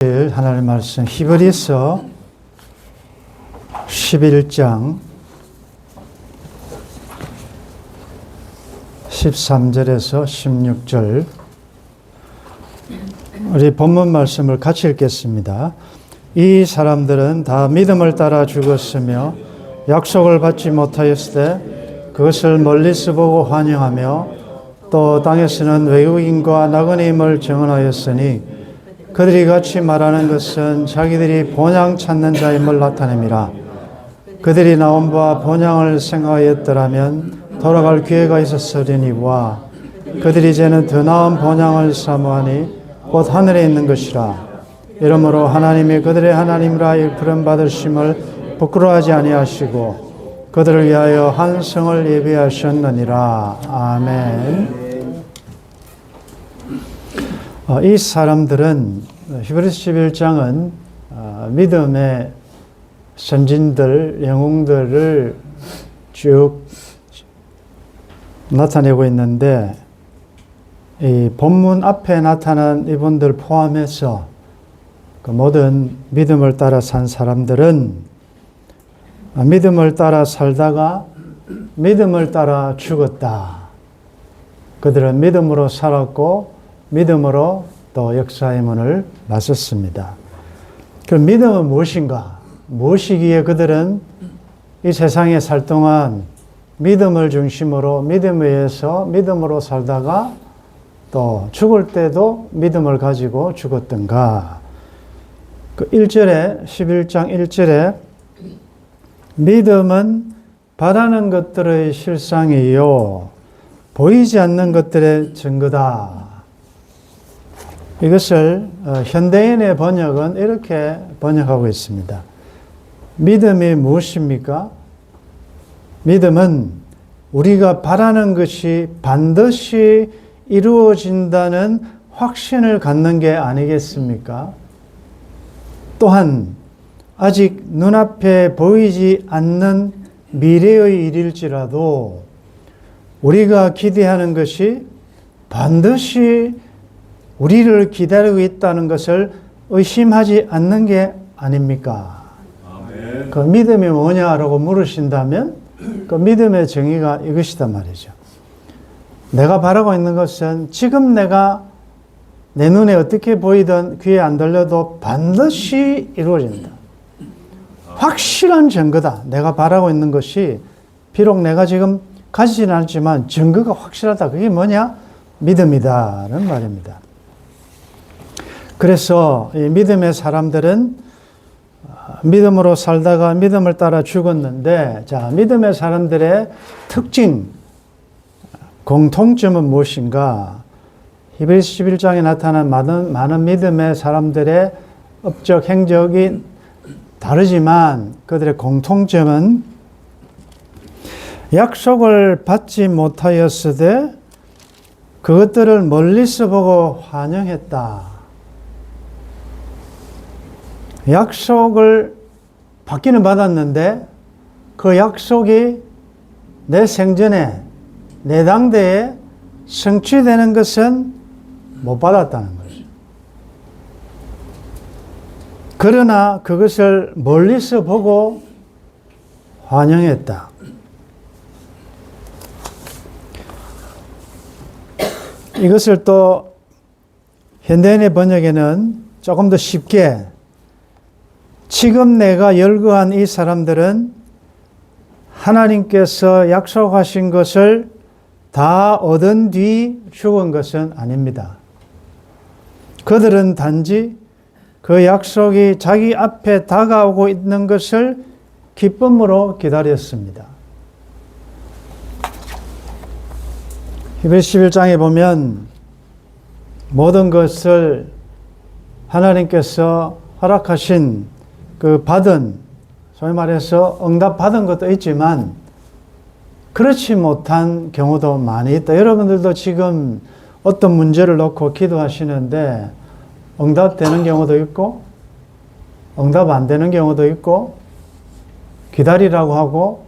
하나님의 말씀 히브리서 11장 13절에서 16절 우리 본문 말씀을 같이 읽겠습니다. 이 사람들은 다 믿음을 따라 죽었으며 약속을 받지 못하였을 때 그것을 멀리서 보고 환영하며 또 땅에서는 외국인과 나그네임을 증언하였으니 그들이 같이 말하는 것은 자기들이 본향 찾는 자임을 나타냅니다. 그들이 나온 바 본향을 생각하였더라면 돌아갈 기회가 있었으려니와 그들이 이제는 더 나은 본향을 사모하니 곧 하늘에 있는 것이라. 이러므로 하나님이 그들의 하나님이라 일컬음 받으심을 부끄러워하지 아니하시고 그들을 위하여 한 성을 예비하셨느니라. 아멘. 이 사람들은 히브리서 11장은 믿음의 선진들, 영웅들을 쭉 나타내고 있는데 이 본문 앞에 나타난 이분들 포함해서 그 모든 믿음을 따라 산 사람들은 믿음을 따라 살다가 믿음을 따라 죽었다. 그들은 믿음으로 살았고 믿음으로 또 역사의 문을 맞섰습니다. 그 믿음은 무엇인가? 무엇이기에 그들은 이 세상에 살 동안 믿음을 중심으로 믿음에 의해서 믿음으로 살다가 또 죽을 때도 믿음을 가지고 죽었던가? 그 1절에 11장 1절에 믿음은 바라는 것들의 실상이요 보이지 않는 것들의 증거다. 이것을 현대인의 번역은 이렇게 번역하고 있습니다. 믿음이 무엇입니까? 믿음은 우리가 바라는 것이 반드시 이루어진다는 확신을 갖는 게 아니겠습니까? 또한 아직 눈앞에 보이지 않는 미래의 일일지라도 우리가 기대하는 것이 반드시 우리를 기다리고 있다는 것을 의심하지 않는 게 아닙니까? 아멘. 그 믿음이 뭐냐라고 물으신다면 그 믿음의 정의가 이것이단 말이죠. 내가 바라고 있는 것은 지금 내가 내 눈에 어떻게 보이든 귀에 안 들려도 반드시 이루어진다. 확실한 증거다. 내가 바라고 있는 것이 비록 내가 지금 가지지는 않지만 증거가 확실하다. 그게 뭐냐? 믿음이다는 말입니다. 그래서 이 믿음의 사람들은 믿음으로 살다가 믿음을 따라 죽었는데, 자, 믿음의 사람들의 특징, 공통점은 무엇인가? 히브리서 11장에 나타난 많은 믿음의 사람들의 업적, 행적이 다르지만 그들의 공통점은 약속을 받지 못하였으되 그것들을 멀리서 보고 환영했다. 약속을 받기는 받았는데 그 약속이 내 생전에 내 당대에 성취되는 것은 못 받았다는 거죠. 그러나 그것을 멀리서 보고 환영했다. 이것을 또 현대인의 번역에는 조금 더 쉽게 지금 내가 열거한 이 사람들은 하나님께서 약속하신 것을 다 얻은 뒤 죽은 것은 아닙니다. 그들은 단지 그 약속이 자기 앞에 다가오고 있는 것을 기쁨으로 기다렸습니다. 히브리서 11장에 보면 모든 것을 하나님께서 허락하신 그 받은, 소위 말해서 응답 받은 것도 있지만 그렇지 못한 경우도 많이 있다. 여러분들도 지금 어떤 문제를 놓고 기도하시는데 응답되는 경우도 있고 응답 안 되는 경우도 있고 기다리라고 하고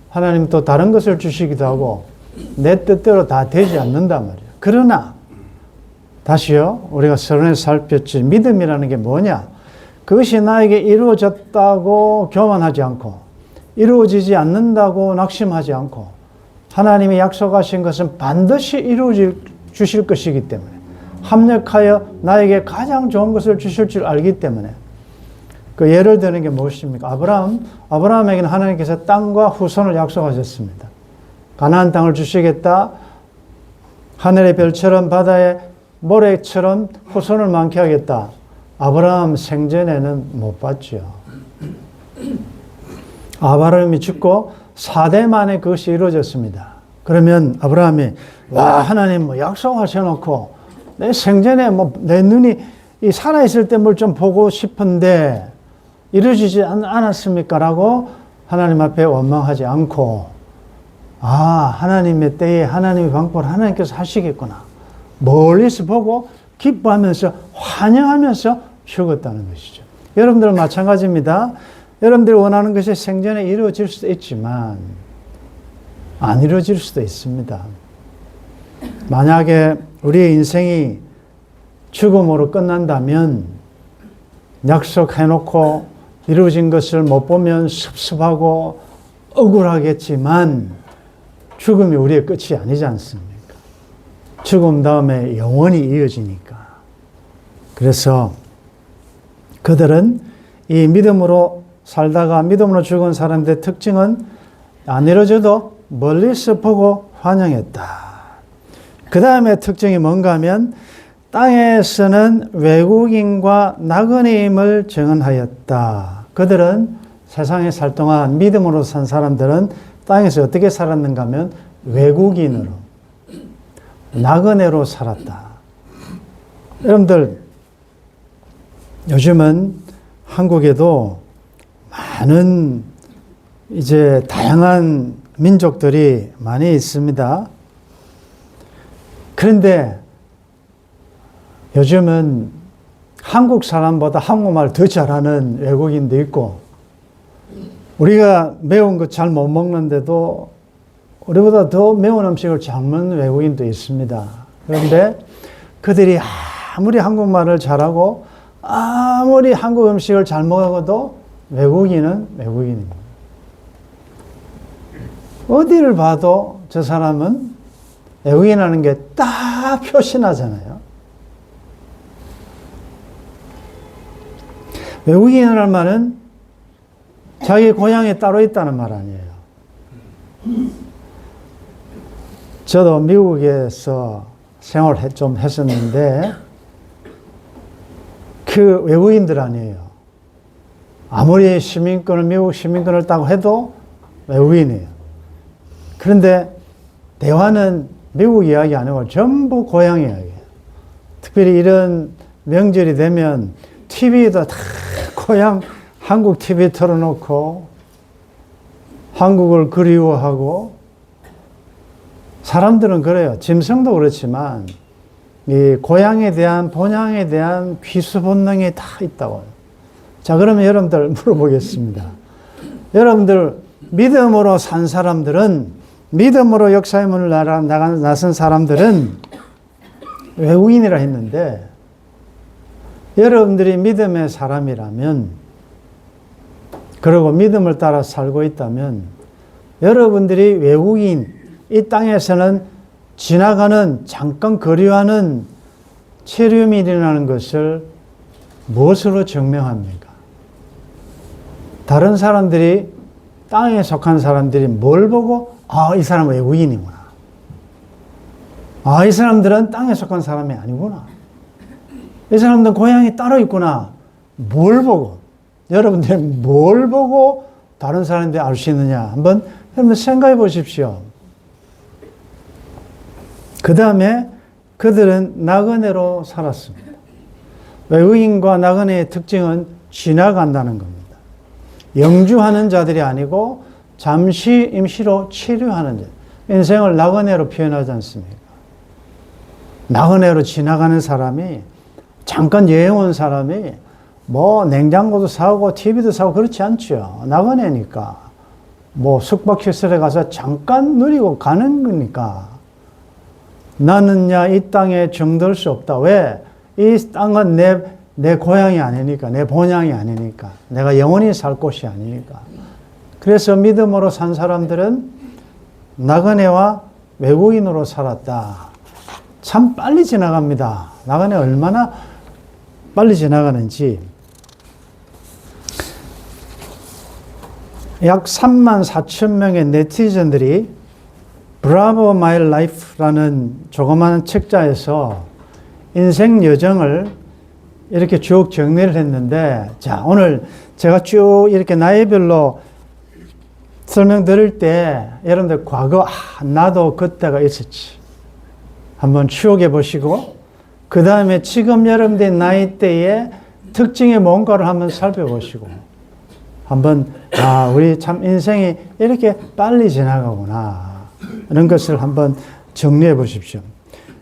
하나님 또 다른 것을 주시기도 하고 내 뜻대로 다 되지 않는단 말이에요. 그러나 다시요, 우리가 서론에서 살폈지 믿음이라는 게 뭐냐? 그것이 나에게 이루어졌다고 교만하지 않고 이루어지지 않는다고 낙심하지 않고 하나님이 약속하신 것은 반드시 주실 것이기 때문에 합력하여 나에게 가장 좋은 것을 주실 줄 알기 때문에 그 예를 드는 게 무엇입니까? 아브라함에게는 하나님께서 땅과 후손을 약속하셨습니다. 가나안 땅을 주시겠다. 하늘의 별처럼 바다의 모래처럼 후손을 많게 하겠다. 아브라함 생전에는 못 봤죠. 아브라함이 죽고 4대 만에 그것이 이루어졌습니다. 그러면 아브라함이 와 하나님 뭐 약속하셔놓고 내 생전에 뭐 내 눈이 살아있을 때 뭘 좀 보고 싶은데 이루어지지 않았습니까? 라고 하나님 앞에 원망하지 않고 하나님의 때에 하나님의 방법을 하나님께서 하시겠구나. 멀리서 보고 기뻐하면서 환영하면서 죽었다는 것이죠. 여러분들은 마찬가지입니다. 여러분들이 원하는 것이 생전에 이루어질 수도 있지만 안 이루어질 수도 있습니다. 만약에 우리의 인생이 죽음으로 끝난다면 약속해놓고 이루어진 것을 못 보면 섭섭하고 억울하겠지만 죽음이 우리의 끝이 아니지 않습니까? 죽음 다음에 영원히 이어지니까. 그래서 그들은 이 믿음으로 살다가 믿음으로 죽은 사람들의 특징은 안 이루어져도 멀리서 보고 환영했다. 그 다음에 특징이 뭔가 하면 땅에서는 외국인과 나그네임을 증언하였다. 그들은 세상에 살 동안 믿음으로 산 사람들은 땅에서 어떻게 살았는가 하면 외국인으로 나그네로 살았다. 여러분들 요즘은 한국에도 많은 이제 다양한 민족들이 많이 있습니다. 그런데 요즘은 한국 사람보다 한국말 더 잘하는 외국인도 있고 우리가 매운 거 잘 못 먹는데도 우리보다 더 매운 음식을 잘 먹는 외국인도 있습니다. 그런데 그들이 아무리 한국말을 잘하고 아무리 한국 음식을 잘 먹어도 외국인은 외국인입니다. 어디를 봐도 저 사람은 외국인이라는 게 딱 표시나잖아요. 외국인이라는 말은 자기 고향에 따로 있다는 말 아니에요. 저도 미국에서 생활을 좀 했었는데 그 외국인들 아니에요. 아무리 미국 시민권을 따고 해도 외국인이에요. 그런데 대화는 미국 이야기 아니고 전부 고향 이야기예요. 특별히 이런 명절이 되면 TV에다 다 고향 한국 TV 틀어놓고 한국을 그리워하고 사람들은 그래요. 짐승도 그렇지만 이 고향에 대한 본향에 대한 귀수 본능이 다 있다고요. 자, 그러면 여러분들 물어보겠습니다. 여러분들 믿음으로 산 사람들은 믿음으로 역사의 문을 나선 사람들은 외국인이라 했는데 여러분들이 믿음의 사람이라면 그리고 믿음을 따라 살고 있다면 여러분들이 외국인 이 땅에서는 지나가는 잠깐 거류하는 체류민이라는 것을 무엇으로 증명합니까? 다른 사람들이 땅에 속한 사람들이 뭘 보고 이 사람은 외국인이구나. 이 사람들은 땅에 속한 사람이 아니구나. 이 사람들은 고향이 따로 있구나. 뭘 보고? 여러분들이 뭘 보고 다른 사람들이 알 수 있느냐? 한번 여러분 생각해 보십시오. 그 다음에 그들은 나그네로 살았습니다. 외국인과 나그네의 특징은 지나간다는 겁니다. 영주하는 자들이 아니고 잠시 임시로 치료하는 자. 인생을 나그네로 표현하지 않습니까? 나그네로 지나가는 사람이 잠깐 여행 온 사람이 뭐 냉장고도 사고 TV도 사고 그렇지 않죠. 나그네니까. 뭐 숙박시설에 가서 잠깐 누리고 가는 거니까. 나는야 이 땅에 정들 수 없다. 왜? 이 땅은 내 고향이 아니니까, 내 본향이 아니니까, 내가 영원히 살 곳이 아니니까. 그래서 믿음으로 산 사람들은 나그네와 외국인으로 살았다. 참 빨리 지나갑니다. 나그네 얼마나 빨리 지나가는지. 약 3만 4천 명의 네티즌들이 브라보 마이 라이프라는 조그마한 책자에서 인생 여정을 이렇게 쭉 정리를 했는데, 자, 오늘 제가 쭉 이렇게 나이별로 설명드릴 때 여러분들 과거, 나도 그때가 있었지. 한번 추억해 보시고, 그 다음에 지금 여러분들 나이대의 특징의 뭔가를 한번 살펴보시고, 한번, 우리 참 인생이 이렇게 빨리 지나가구나. 이런 것을 한번 정리해 보십시오.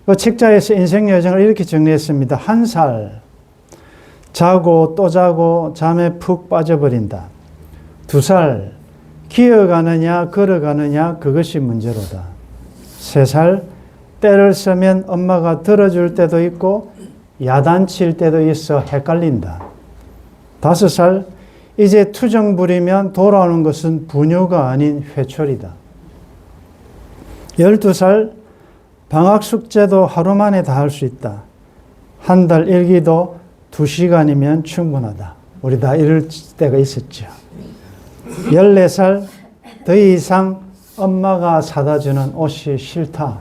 그 책자에서 인생 여정을 이렇게 정리했습니다. 1살, 자고 또 자고 잠에 푹 빠져버린다. 2살, 기어가느냐 걸어가느냐 그것이 문제로다. 3살, 때를 쓰면 엄마가 들어줄 때도 있고 야단칠 때도 있어 헷갈린다. 5살, 이제 투정 부리면 돌아오는 것은 분유가 아닌 회초리다. 12살, 방학 숙제도 하루 만에 다 할 수 있다. 한 달 일기도 2시간이면 충분하다. 우리 다 이럴 때가 있었죠. 14살, 더 이상 엄마가 사다 주는 옷이 싫다.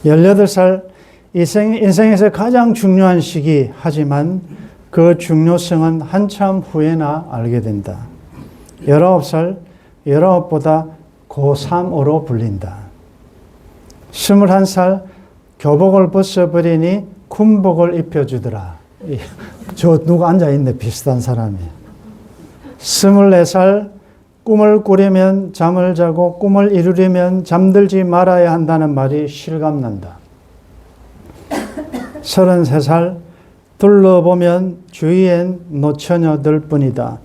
18살, 인생에서 가장 중요한 시기, 하지만 그 중요성은 한참 후에나 알게 된다. 19살, 19보다 고3으로 불린다. 21살, 교복을 벗어버리니 군복을 입혀주더라. 저 누구 앉아있네, 비슷한 사람이. 24살, 꿈을 꾸려면 잠을 자고 꿈을 이루려면 잠들지 말아야 한다는 말이 실감난다. 33살, 둘러보면 주위엔 노처녀들 뿐이다.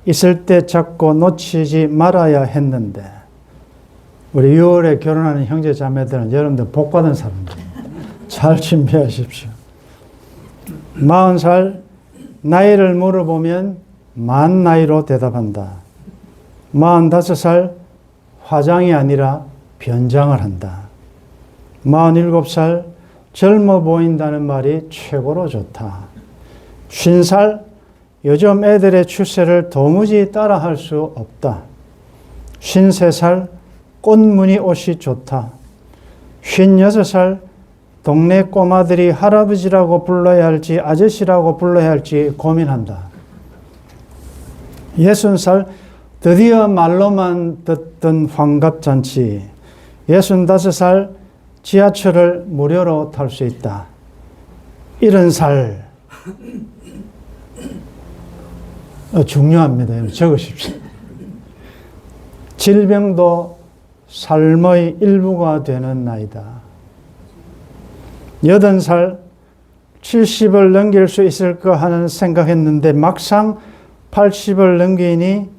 있을 때 잡고 놓치지 말아야 했는데. 우리 6월에 결혼하는 형제 자매들은 여러분들 복 받은 사람들입니다. 잘 준비하십시오. 40살, 나이를 물어보면 만 나이로 대답한다. 45살, 화장이 아니라 변장을 한다. 47살, 젊어 보인다는 말이 최고로 좋다. 50살, 요즘 애들의 추세를 도무지 따라할 수 없다. 53살, 꽃무늬 옷이 좋다. 56살, 동네 꼬마들이 할아버지라고 불러야 할지 아저씨라고 불러야 할지 고민한다. 60살, 드디어 말로만 듣던 환갑잔치. 65살, 지하철을 무료로 탈 수 있다. 70살, 중요합니다. 적으십시오. 질병도 삶의 일부가 되는 나이다. 80살, 70을 넘길 수 있을까 하는 생각했는데 막상 80을 넘기니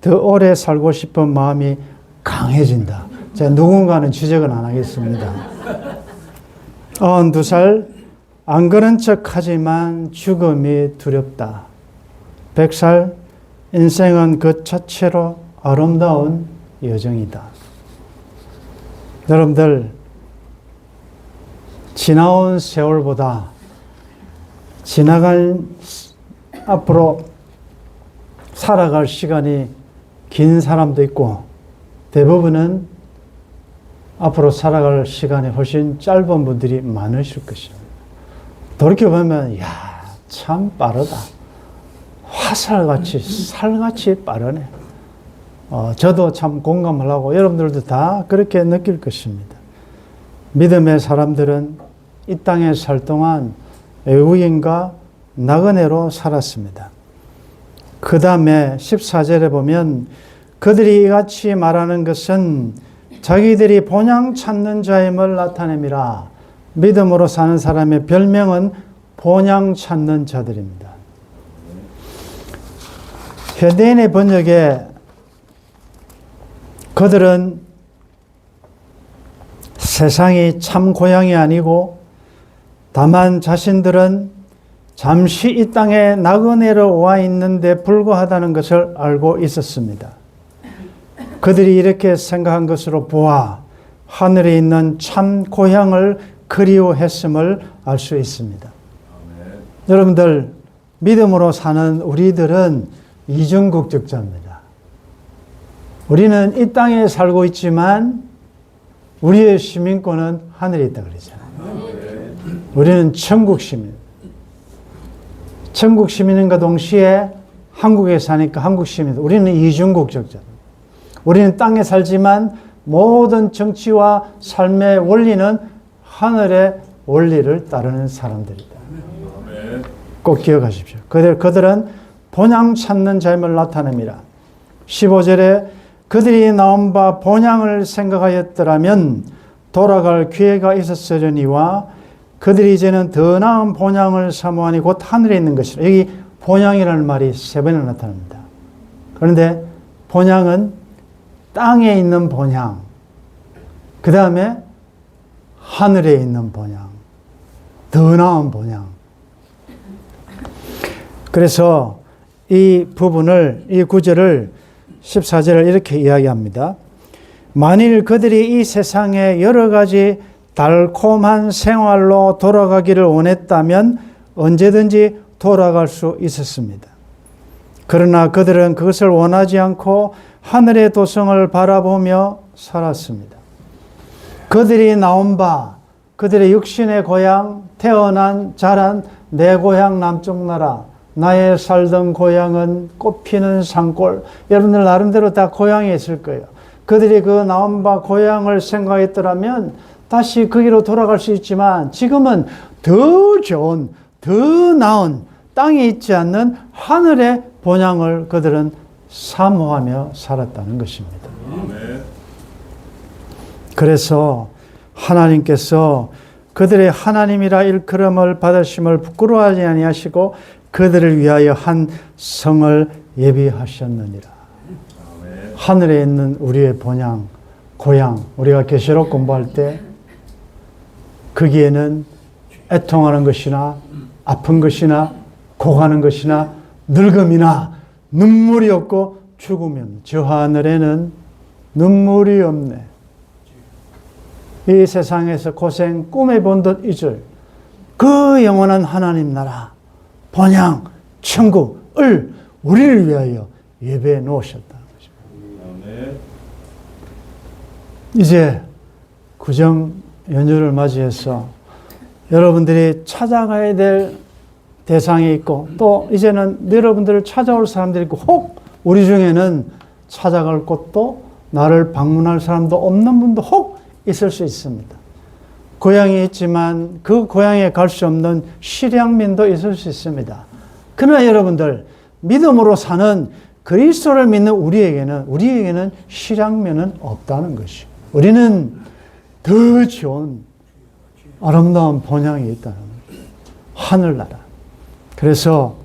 더 오래 살고 싶은 마음이 강해진다. 제가 누군가는 지적은 안 하겠습니다. 92살, 안 그런 척 하지만 죽음이 두렵다. 100살, 인생은 그 자체로 아름다운 여정이다. 여러분들, 지나온 세월보다 지나간 앞으로 살아갈 시간이 긴 사람도 있고 대부분은 앞으로 살아갈 시간이 훨씬 짧은 분들이 많으실 것입니다. 돌이켜보면 참 빠르다. 화살같이 살같이 빠르네. 저도 참 공감을 하고 여러분들도 다 그렇게 느낄 것입니다. 믿음의 사람들은 이 땅에 살 동안 외국인과 나그네로 살았습니다. 그 다음에 14절에 보면 그들이 이같이 말하는 것은 자기들이 본향 찾는 자임을 나타냅니다. 믿음으로 사는 사람의 별명은 본향 찾는 자들입니다. 현대인의 번역에 그들은 세상이 참 고향이 아니고 다만 자신들은 잠시 이 땅에 나그네로 와 있는데 불과하다는 것을 알고 있었습니다. 그들이 이렇게 생각한 것으로 보아 하늘에 있는 참 고향을 그리워했음을 알 수 있습니다. 아멘. 여러분들, 믿음으로 사는 우리들은 이중국적자입니다. 우리는 이 땅에 살고 있지만 우리의 시민권은 하늘에 있다 그러잖아요. 우리는 천국 시민. 천국 시민인과 동시에 한국에 사니까 한국 시민. 우리는 이중국적자. 우리는 땅에 살지만 모든 정치와 삶의 원리는 하늘의 원리를 따르는 사람들이다. 꼭 기억하십시오. 그들은 본향 찾는 자임을 나타냅니다. 15절에 그들이 나온 바 본향을 생각하였더라면 돌아갈 기회가 있었으려니와 그들이 이제는 더 나은 본향을 사모하니 곧 하늘에 있는 것이라. 여기 본향이라는 말이 3번이나 나타납니다. 그런데 본향은 땅에 있는 본향, 그 다음에 하늘에 있는 본향, 더 나은 본향. 그래서 이 부분을, 이 구절을 14절을 이렇게 이야기합니다. 만일 그들이 이 세상의 여러 가지 달콤한 생활로 돌아가기를 원했다면 언제든지 돌아갈 수 있었습니다. 그러나 그들은 그것을 원하지 않고 하늘의 도성을 바라보며 살았습니다. 그들이 나온 바, 그들의 육신의 고향, 태어난, 자란 내 고향 남쪽 나라, 나의 살던 고향은 꽃피는 산골. 여러분들 나름대로 다 고향이 있을 거예요. 그들이 그 나온 바 고향을 생각했더라면 다시 거기로 돌아갈 수 있지만 지금은 더 좋은, 더 나은 땅에 있지 않는 하늘의 본향을 그들은 사모하며 살았다는 것입니다. 그래서 하나님께서 그들의 하나님이라 일컬음을 받으심을 부끄러워하지 아니하시고 그들을 위하여 한 성을 예비하셨느니라. 하늘에 있는 우리의 본향, 고향, 우리가 계시록 공부할 때 거기에는 애통하는 것이나 아픈 것이나 고가는 것이나 늙음이나 눈물이 없고 죽음이 없네. 저 하늘에는 눈물이 없네. 이 세상에서 고생 꿈에 본 듯 잊을 그 영원한 하나님 나라 본향 천국을 우리를 위하여 예배해 놓으셨다는 것입니다. 이제 구정 연휴를 맞이해서 여러분들이 찾아가야 될 대상이 있고 또 이제는 여러분들을 찾아올 사람들이 있고 혹 우리 중에는 찾아갈 곳도 나를 방문할 사람도 없는 분도 혹 있을 수 있습니다. 고향이 있지만 그 고향에 갈 수 없는 실향민도 있을 수 있습니다. 그러나 여러분들 믿음으로 사는 그리스도를 믿는 우리에게는 실향민은 없다는 것이에요. 우리는 더 좋은 아름다운 본향이 있다는 거예요. 하늘나라. 그래서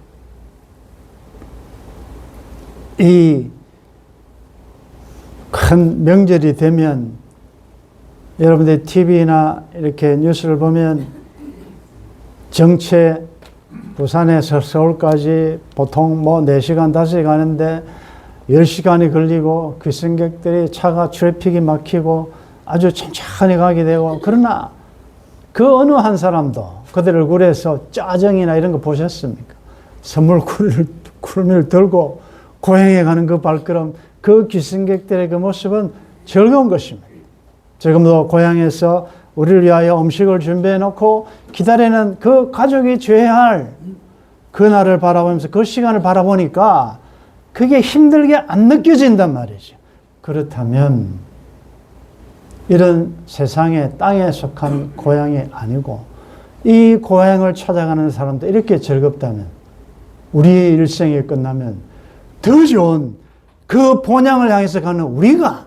이 큰 명절이 되면 여러분들 TV나 이렇게 뉴스를 보면 정체 부산에서 서울까지 보통 4시간, 5시간 가는데 10시간이 걸리고 귀승객들이 차가 트래픽이 막히고 아주 천천히 가게 되고 그러나 그 어느 한 사람도 그들 얼굴에서 짜증이나 이런 거 보셨습니까? 선물 구름을 들고 고향에 가는 그 발걸음, 그 귀승객들의 그 모습은 즐거운 것입니다. 지금도 고향에서 우리를 위하여 음식을 준비해 놓고 기다리는 그 가족이 줘야 할 그날을 바라보면서 그 시간을 바라보니까 그게 힘들게 안 느껴진단 말이죠. 그렇다면 이런 세상의 땅에 속한 고향이 아니고 이 고향을 찾아가는 사람도 이렇게 즐겁다면 우리의 일생이 끝나면 더 좋은 그 본향을 향해서 가는 우리가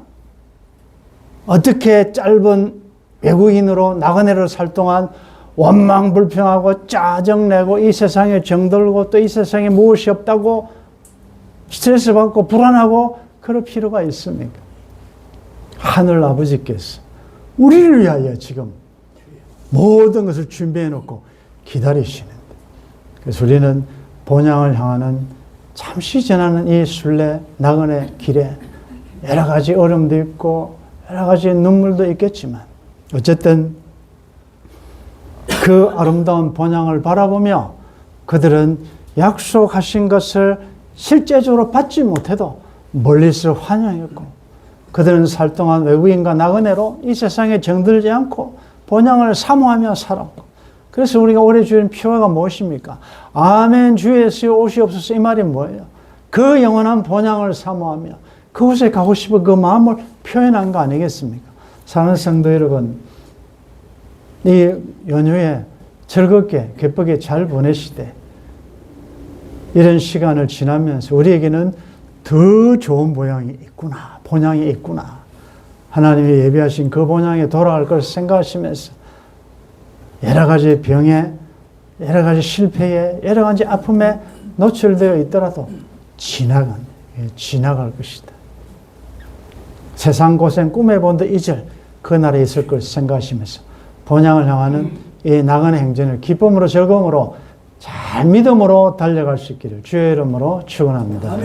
어떻게 짧은 외국인으로 나그네로 살 동안 원망불평하고 짜증내고 이 세상에 정들고 또 이 세상에 무엇이 없다고 스트레스 받고 불안하고 그럴 필요가 있습니까? 하늘 아버지께서 우리를 위하여 지금 모든 것을 준비해 놓고 기다리시는데, 그래서 우리는 본향을 향하는 잠시 지나는 이 순례 나그네 길에 여러 가지 어려움도 있고 여러 가지 눈물도 있겠지만 어쨌든 그 아름다운 본향을 바라보며 그들은 약속하신 것을 실제적으로 받지 못해도 멀리서 환영했고, 그들은 살 동안 외국인과 나그네로 이 세상에 정들지 않고 본향을 사모하며 살았고, 그래서 우리가 올해 주일 표어가 무엇입니까? 아멘 주 예수여 오시옵소서. 이 말이 뭐예요? 그 영원한 본향을 사모하며 그곳에 가고 싶은 그 마음을 표현한 거 아니겠습니까? 사랑하는 성도 여러분, 이 연휴에 즐겁게 기쁘게 잘 보내시되 이런 시간을 지나면서 우리에게는 더 좋은 본향이 있구나, 본향이 있구나, 하나님이 예비하신 그 본향에 돌아갈 것을 생각하시면서 여러 가지 병에, 여러 가지 실패에, 여러 가지 아픔에 노출되어 있더라도 지나갈 것이다. 세상 고생 꿈에 본 듯 이절 그 날에 있을 것을 생각하시면서 본향을 향하는 이 나그네 행진을 기쁨으로 즐거움으로 잘 믿음으로 달려갈 수 있기를 주의 이름으로 축원합니다.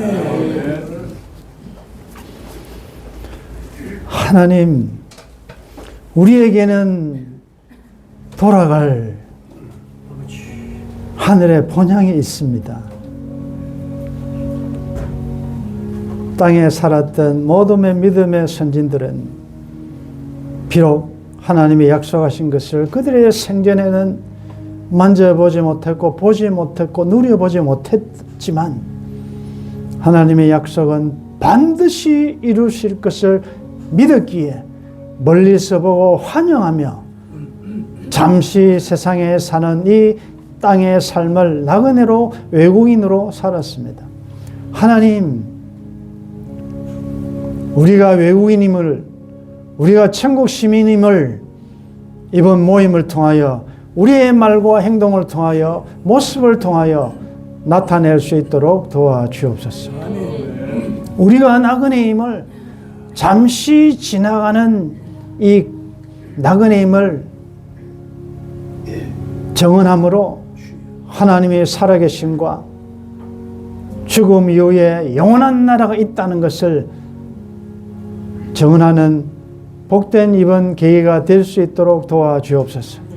하나님, 우리에게는 돌아갈 하늘의 본향이 있습니다. 땅에 살았던 모든 믿음의 선진들은 비록 하나님이 약속하신 것을 그들의 생전에는 만져보지 못했고 보지 못했고 누려보지 못했지만 하나님의 약속은 반드시 이루실 것을 믿었기에 멀리서 보고 환영하며 잠시 세상에 사는 이 땅의 삶을 나그네로 외국인으로 살았습니다. 하나님, 우리가 외국인임을, 우리가 천국 시민임을 이번 모임을 통하여 우리의 말과 행동을 통하여 모습을 통하여 나타낼 수 있도록 도와주옵소서. 우리가 나그네임을, 잠시 지나가는 이 나그네임을 정언함으로 하나님의 살아계심과 죽음 이후에 영원한 나라가 있다는 것을 정언하는 복된 이번 계기가 될 수 있도록 도와주옵소서.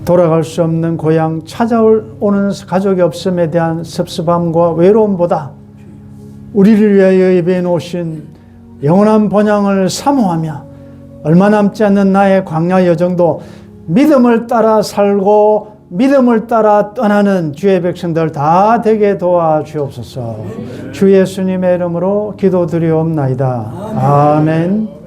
돌아갈 수 없는 고향, 찾아오는 가족이 없음에 대한 섭섭함과 외로움보다 우리를 위하여 예배해 놓으신 영원한 본향을 사모하며 얼마 남지 않는 나의 광야 여정도 믿음을 따라 살고 믿음을 따라 떠나는 주의 백성들 다 되게 도와주옵소서. 주 예수님의 이름으로 기도드리옵나이다. 아멘.